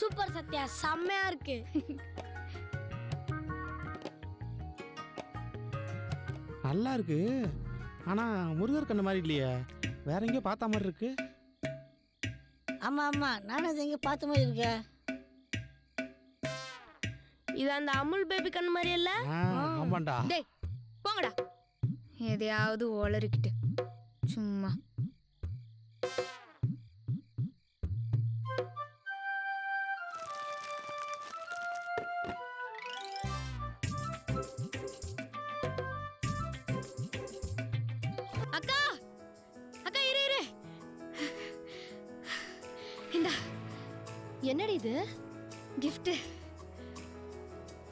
Super Sathya, செம்மையா இருக்கு. நல்லா இருக்கு. ஆனா முருகர் கண்ண மாதிரி இல்லையே, வேற எங்கேயோ பார்த்த மாதிரி இருக்கு. ஆமா ஆமா, நானும் அது எங்க பார்த்த மாதிரி இருக்க. இது அந்த அமுல் பேபி கண் மாதிரி இல்ல? ஆமாண்டா. டேய் போங்கடா, எதையாவது ஒளறிக்கிட்டு சும்மா. அக்கா அக்கா இரு இரு. இந்தா. என்னடி இது? கிஃப்ட்.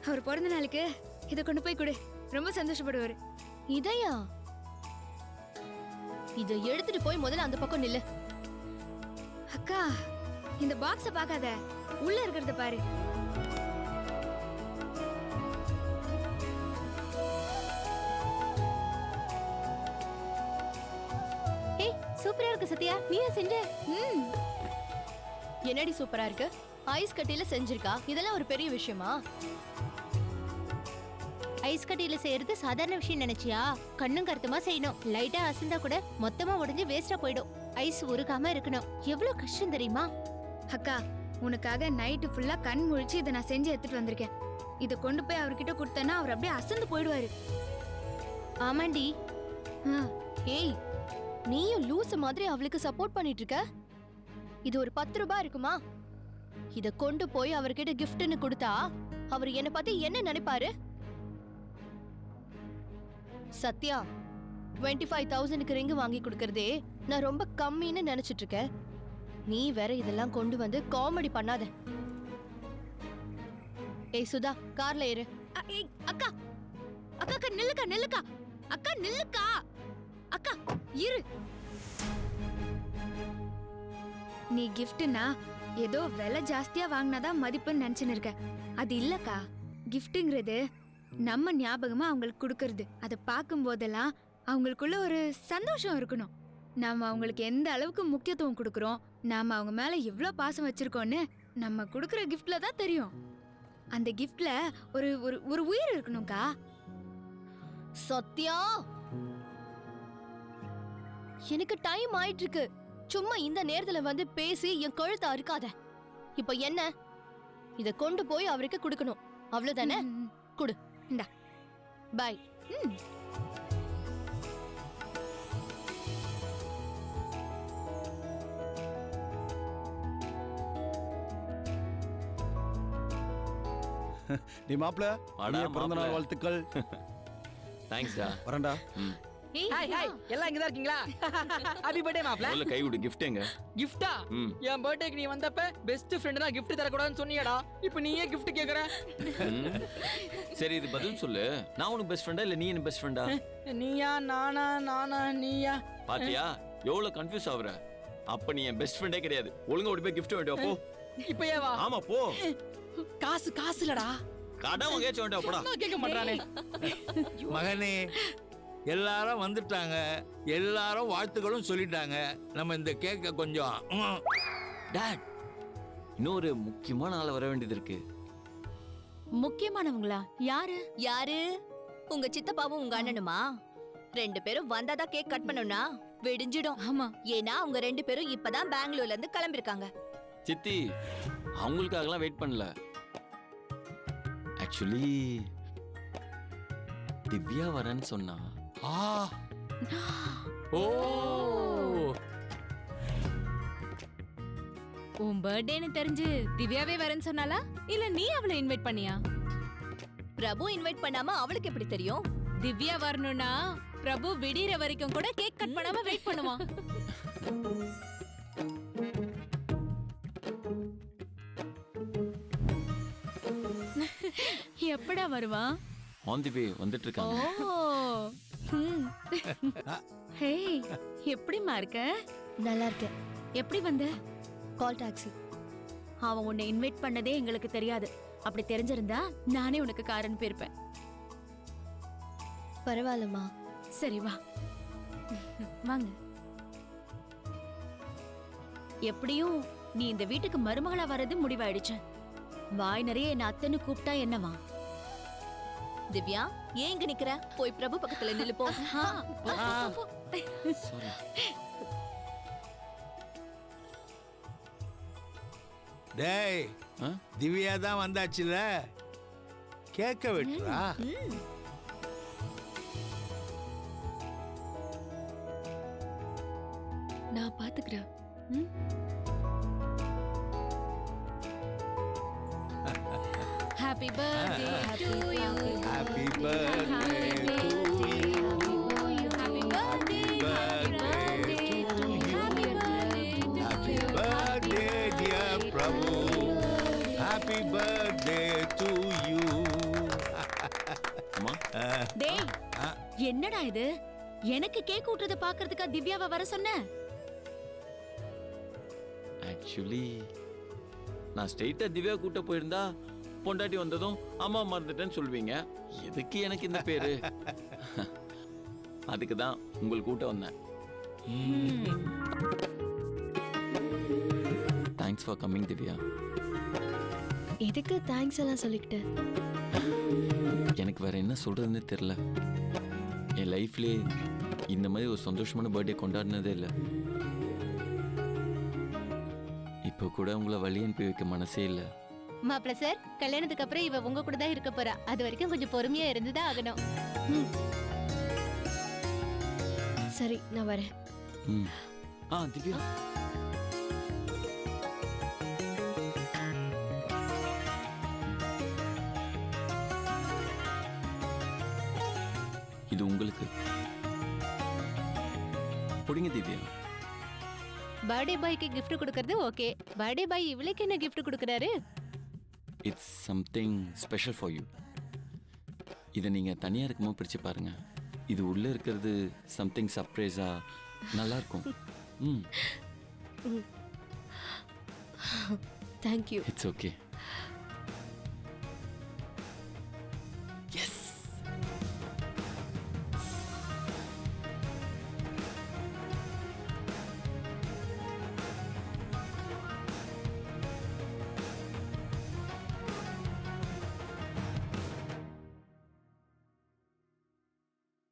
அவர் பிறந்த நாளுக்கு இதை கொண்டு போய் கொடு, ரொம்ப சந்தோஷப்படுவாரு. இதையா? இதை எடுத்துட்டு போய் முதல்ல அந்த பக்கம் நில்லு. அக்கா இந்த பாக்ஸ பார்க்காத, உள்ள இருக்கிறத பாரு. ஏய் சூப்பரா இருக்கு சத்யா, நீயே செஞ்ச? என்னடி சூப்பரா இருக்கு? ஐஸ் கட்டியில செஞ்சிருக்கா, இதெல்லாம் ஒரு பெரிய விஷயமா? ஐஸ் கட்டியில செய்யறது சாதாரண விஷயம் நினைச்சியா? கண்ணும் கருத்துமா செய்யணும். லைட்டா அசந்தா கூட மொத்தமா உடைஞ்சு வேஸ்டா போயிடும். ஐஸ் உருகாம இருக்கணும். எவ்வளவு கஷ்டம் தெரியுமா? அக்கா உனக்காக நைட்டு ஃபுல்லா கண் முழிச்சு இதை நான் செஞ்சு எடுத்துட்டு வந்திருக்கேன். இதை கொண்டு போய் அவர்கிட்ட கொடுத்தேன்னா அவர் அப்படியே அசந்து போயிடுவாரு. ஆமாண்டி. ஏய் நீயும் லூசு மாதிரி அவளுக்கு சப்போர்ட் பண்ணிட்டு இருக்க. இது ஒரு 10 ரூபாய் இருக்குமா? இத கொண்டு போய் அவர்கிட்ட கிஃப்ட்னு கொடுத்தா அவர் என்ன பத்தி என்ன நினைப்பாரு? சத்யா, 25,000க்கு ரிங் வாங்கி கொடுக்கறதே நான் ரொம்ப கம்மின்னு நினைச்சிட்டு இருக்கேன். நீ வேற இதெல்லாம் கொண்டு வந்து காமெடி பண்ணாத. ஏய் சுதா, கார்ல ஏறு. ஏய் அக்கா அக்கா அக்கா நில்லுக்கா நில்லுக்கா, அக்கா நில்லுக்கா, அக்கா இரு. நீ கிஃப்ட்னா ஏதோ விலை ஜாஸ்தியா வாங்கினாதான் மதிப்புன்னு நினைச்சுன்னு இருக்க. அது இல்லக்கா, கிஃப்ட்ங்கிறது நம்ம ஞாபகமா அவங்களுக்கு கொடுக்கறது. அதை பார்க்கும் போதெல்லாம் அவங்களுக்குள்ள ஒரு சந்தோஷம் இருக்கணும். நாம அவங்களுக்கு எந்த அளவுக்கு முக்கியத்துவம் கொடுக்கறோம், நாம அவங்க மேல எவ்வளவு பாசம் வச்சிருக்கோம்னு நம்ம கொடுக்கற கிஃப்ட்ல தான் தெரியும். அந்த கிஃப்ட்ல ஒரு ஒரு ஒரு உயிர் இருக்கணும்க்கா. சத்யா, எனக்கு டைம் ஆயிட்டு இருக்கு. சும்மா இந்த நேரத்துல வந்து பேசி என் கழுத்தை அறுக்காத. இப்ப என்ன? இத கொண்டு போய் அவருக்கு கொடுக்கணும், அவ்வளவுதானே? கொடு. இந்தா. பாய். நீ மாப்ள, பிறந்த நாள் வாழ்த்துக்கள். தேங்க்ஸ்டா. வரேன்டா. ஹாய் ஹாய், எல்லாம் இங்க தான் இருக்கீங்களா? ஹாப்பி பர்த்டே மாப்ள. முதல்ல கை விடு. gift எங்க? கிஃப்டா? என் பர்த்டேக்கு நீ வந்தப்ப பெஸ்ட் ஃப்ரெண்ட் தான் gift தர கூடாதுன்னு சொன்னியடா. இப்போ நீயே gift கேக்குற? சரி இது பதில் சொல்லு. நான் உனக்கு பெஸ்ட் ஃப்ரெண்டா இல்ல நீ எனக்கு பெஸ்ட் ஃப்ரெண்டா? நீயா நானா நானா நீயா? பாத்தியா எவ்வளவு கன்ஃபியூஸ் ஆகுற? அப்ப நீ என் பெஸ்ட் ஃப்ரெண்டே கிடையாது. ஒழுங்கா ஓடி போய் gift வேண்டியா போ. இப்பயே வா. ஆமா போ. காசு காசு இல்லடா. கடன் வாங்கேச்ச வேண்டியா போடா. நான் கேட்க மாட்டானே. மகனே எல்லாரும் வந்துட்டாங்க, எல்லாரும் வாழ்த்துக்களும் சொல்லிட்டாங்க. நம்ம இந்த கேக்க கொஞ்சம் டாட், இன்னொரு முக்கியமான ஆள் வர வேண்டியது இருக்கு. முக்கியமானவங்களா? யாரு? யாரு? உங்க சித்தப்பாவும் உங்க அண்ணனுமா? 2 பேரும் வந்தாதான் கேக் கட் பண்ணணும்னா விடிஞ்சிடும். ஆமா. ஏன்னா அவங்க 2 பேரும் இப்பதான் பெங்களூர்ல இருந்து கிளம்பிருக்காங்க. சித்தி அவங்களுக்காகலாம் வெயிட் பண்ணல. ஆக்சுவலி திவ்யா வரேன்னு சொன்னா. ஓ, உன் பர்த்டேன்னு தெரிஞ்சு திவ்யாவே வரேன்னு சொன்னாலா இல்ல நீ அவளை இன்வைட் பண்ணியா? பிரபு இன்வைட் பண்ணாம அவளுக்கு எப்படி தெரியும்? திவ்யா வரணும்னா பிரபு விடிற வரைக்கும் கூட கேக் கட் பண்ணாம வெயிட் பண்ணுவான். எப்படா வருவான்? ஆன் தி வே வந்துட்டு இருக்காங்க. ஹே, எப்படிமா இருக்க? நல்லா இருக்கேன். எப்படி வந்த? Call taxi. அவன் உன்னை இன்வைட் பண்ணதே எங்களுக்கு தெரியாது. அப்படி தெரிஞ்சிருந்தா நானே உனக்கு காரன் போயிருப்பேன். பரவாயில்லம்மா. சரி வா வாங்க. எப்படியும் நீ இந்த வீட்டுக்கு மருமகளா வர்றது முடிவாயிடுச்சு. வாய் நிறைய என்ன அத்தைன்னு கூப்பிட்டா என்னவா? திவ்யா ஏன் இங்க நிக்கிற? போய் பிரபு பக்கத்துல நில்லு போ. சாரி. டேய் ஆ? திவ்யா தான் வந்தாச்சுல, கேட்க வெட்டுறா. நான் பாத்துக்கிறேன். Happy birthday to you. Happy birthday to you. Happy birthday. Happy birthday, dear Prabhu. Happy birthday to you. அம்மா டேய், என்னடா இது? எனக்கு கேக் ஊட்டுறத பாக்குறதுக்கா திவ்யாவை வர சொன்ன? ஆக்சுவலி நான் ஸ்ட்ரெயிட்டா திவ்யா கூட்ட போயிருந்தா பொண்டாட்டி வந்ததும் அம்மா மறந்துட்டேன்னு சொல்வீங்க. எதுக்கு எனக்கு இந்த பேரு? அதுக்கு தான் உங்களுக்கு கூட்ட வந்தேன். Thanks for coming Divya. எதுக்கு தேங்க்ஸ் எல்லாம் சொல்லிக்கிட்டு? எனக்கு வேற என்ன சொல்றதுன்னு தெரியல. என் லைஃப்லயே இந்த மாதிரி ஒரு சந்தோஷமான பர்த்டே கொண்டாடினதே இல்லை. இப்போ கூட உங்களை வழி அனுப்பி வைக்க மனசே இல்லை. மாப்பிள்ள சார், கல்யாணத்துக்கு அப்புறம் இவ உங்க கூட தான் இருக்க போறா. அது வரைக்கும் கொஞ்சம் பொறுமையா இருந்துதான் ஆகணும். சரி நான் வரேன். ம். திவ்யா இது உங்களுக்கு. புடிங்க திவ்யா. பர்த்டே பாய்க்கு gift கொடுக்கறது ஓகே. பர்த்டே பாய் இவளுக்கு என்ன gift கொடுக்கறாரு? It's something special for you. இதை நீங்கள் தனியாக இருக்கும்போது பிரித்து பாருங்க. இது உள்ளே இருக்கிறது சம்திங் சர்ப்ரைஸாக நல்லா இருக்கும். தேங்க்யூ. It's okay.